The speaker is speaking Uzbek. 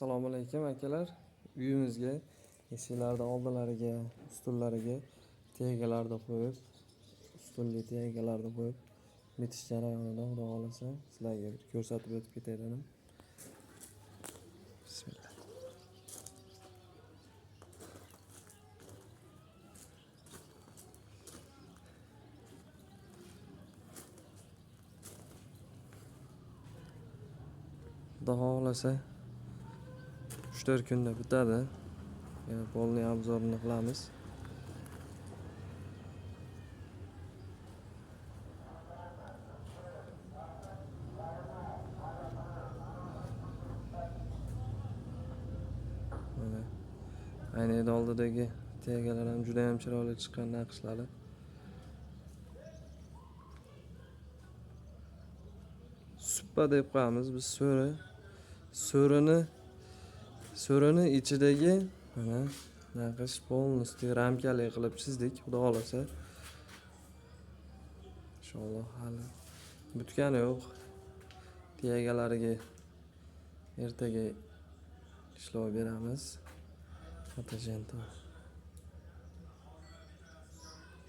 Assalomu alaykum akalar. Uyimizga eshiklarning oldilariga, ustullariga tegalarni qo'yib, ustulli tegalarni qo'yib, bitish jarayonida xudo xolasa sizlarga bir ko'rsatib o'tib ketay dedim. Bismillah. Xudo xolasa 3-4 kunda bitadi. Yana polniy obzorini qilamiz. Mana aynada oldidagi tegalar ham juda ham chiroyli chiqqan naqshlari. Suppa deb qo'yamiz biz so'rini ichidagi mana naqsh polностью ramkali qilib chizdik, xudo xolasa. Inshaalloh hali bitgani yo'q. Tegalariga ertaga ishlov beramiz. Fotojenta.